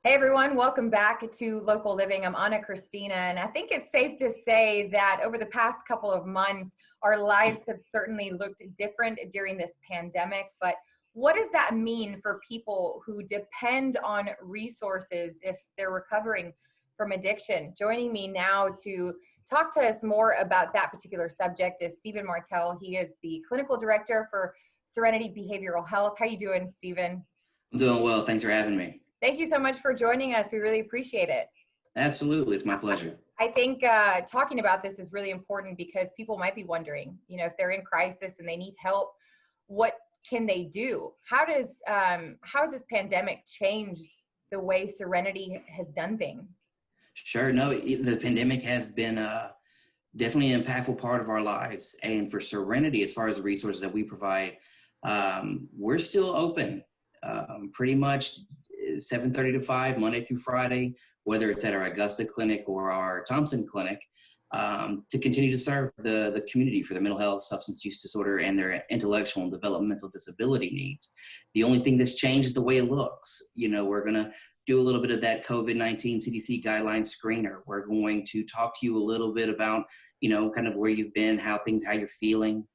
Hey everyone, welcome back to Local Living. I'm Anna Christina, and I think it's safe to say that over the past couple of months, our lives have certainly looked different during this pandemic. But what does that mean for people who depend on resources if they're recovering from addiction? Joining me now to talk to us more about that particular subject is Stephen Martell. He is the clinical director for Serenity Behavioral Health. How are you doing, Stephen? I'm doing well. Thanks for having me. Thank you so much for joining us. We really appreciate it. Absolutely. It's my pleasure. I think talking about this is really important because people might be wondering, if they're in crisis and they need help, what can they do? How has this pandemic changed the way Serenity has done things? Sure. No, the pandemic has been definitely an impactful part of our lives. And for Serenity, as far as the resources that we provide, we're still open pretty much 7:30 to 5, Monday through Friday, whether it's at our Augusta clinic or our Thompson clinic, to continue to serve the community for their mental health, substance use disorder, and their intellectual and developmental disability needs. The only thing that's changed is the way it looks. We're going to do a little bit of that COVID-19 CDC guideline screener. We're going to talk to you a little bit about, kind of where you've been, how you're feeling.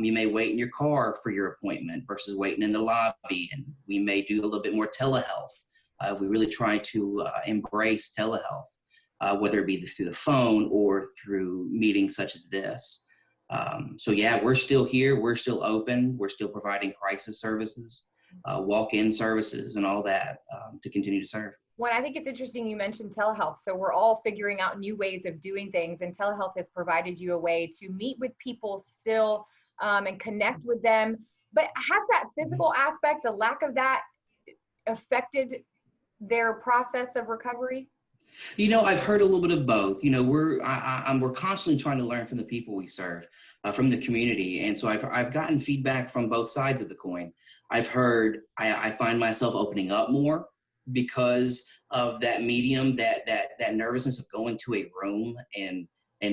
You may wait in your car for your appointment versus waiting in the lobby. And we may do a little bit more telehealth. We really try to embrace telehealth, whether it be through the phone or through meetings such as this. So yeah, we're still here. We're still open. We're still providing crisis services, walk-in services and all that to continue to serve. Well, I think it's interesting you mentioned telehealth. So we're all figuring out new ways of doing things, and telehealth has provided you a way to meet with people still and connect with them. But has that physical aspect, the lack of that, affected their process of recovery? I've heard a little bit of both. We're constantly trying to learn from the people we serve, from the community, and so I've gotten feedback from both sides of the coin. I've heard I find myself opening up more because of that medium, that nervousness of going to a room and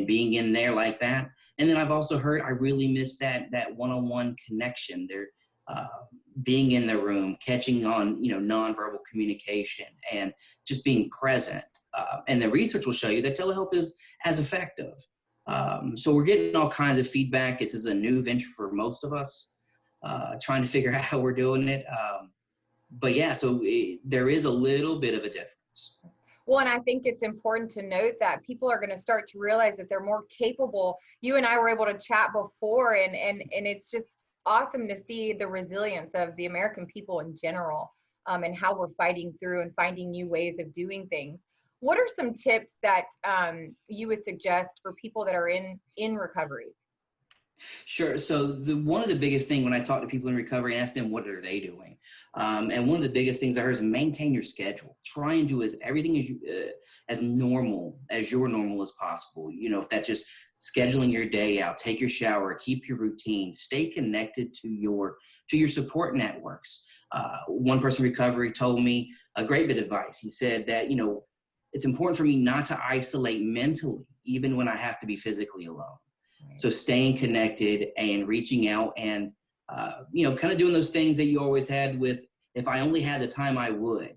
being in there like that. And then I've also heard I really miss that one-on-one connection. They're being in the room, catching on, nonverbal communication and just being present. And the research will show you that telehealth is as effective. So we're getting all kinds of feedback. This is a new venture for most of us, trying to figure out how we're doing it. But yeah, so there is a little bit of a difference. Well, and I think it's important to note that people are going to start to realize that they're more capable. You and I were able to chat before, and it's just awesome to see the resilience of the American people in general, and how we're fighting through and finding new ways of doing things. What are some tips that you would suggest for people that are in recovery? Sure. So one of the biggest things when I talk to people in recovery and ask them what are they doing, and one of the biggest things I heard is maintain your schedule. Try and do everything as normal as possible. If that's just scheduling your day out, take your shower, keep your routine, stay connected to your support networks. One person in recovery told me a great bit of advice. He said that it's important for me not to isolate mentally, even when I have to be physically alone. So staying connected and reaching out and, kind of doing those things that you always had with, if I only had the time, I would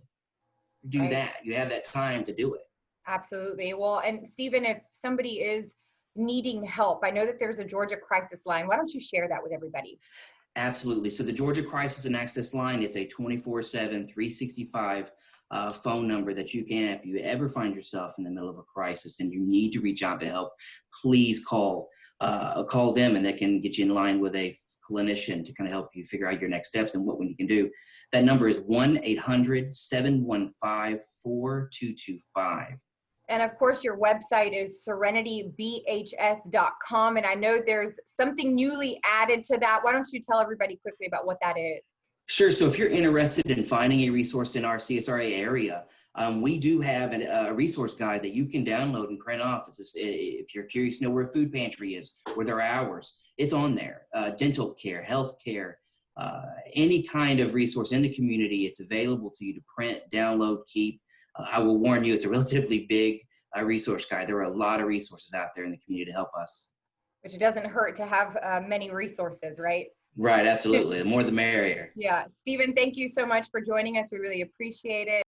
do that. You have that time to do it. Absolutely. Well, and Stephen, if somebody is needing help, I know that there's a Georgia crisis line. Why don't you share that with everybody? Absolutely. So the Georgia Crisis and Access Line, it's a 24/7, 365 phone number that you can, if you ever find yourself in the middle of a crisis and you need to reach out to help, please call them, and they can get you in line with a clinician to kind of help you figure out your next steps and what you can do. That number is 1-800-715-4225. And of course, your website is serenitybhs.com. And I know there's something newly added to that. Why don't you tell everybody quickly about what that is? Sure. So if you're interested in finding a resource in our CSRA area, we do have a resource guide that you can download and print off. If you're curious to know where a food pantry is, where their hours, it's on there. Dental care, health care, any kind of resource in the community, it's available to you to print, download, keep. I will warn you, it's a relatively big resource guide. There are a lot of resources out there in the community to help us. Which it doesn't hurt to have many resources, right? Right, absolutely. The more the merrier. Yeah. Stephen, thank you so much for joining us. We really appreciate it.